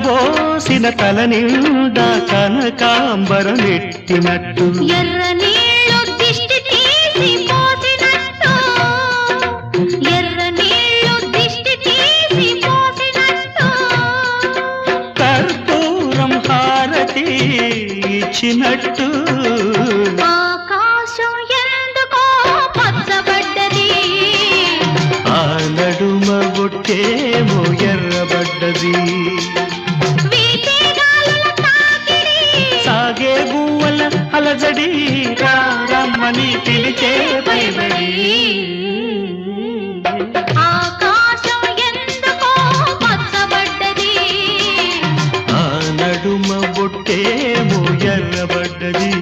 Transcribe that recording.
కలబోసిన తల నిండా కనకాంబరమెట్టినట్టు ఎర్ర నీళ్ళు దిష్టి తీసి పోసినట్టు ఎర్ర నీళ్ళు దిష్టి తీసి పోసినట్టు కర్పూరం హారతి ఇచ్చినట్టు ఆకాశం ఎందుకో పచ్చబడ్డది ఆ నడుమ బొట్టేమో ఎర్రబడ్డది వీచే గాలుల తాకిడి సాగే గువ్వల అలజడి రమ్మని పిలిచే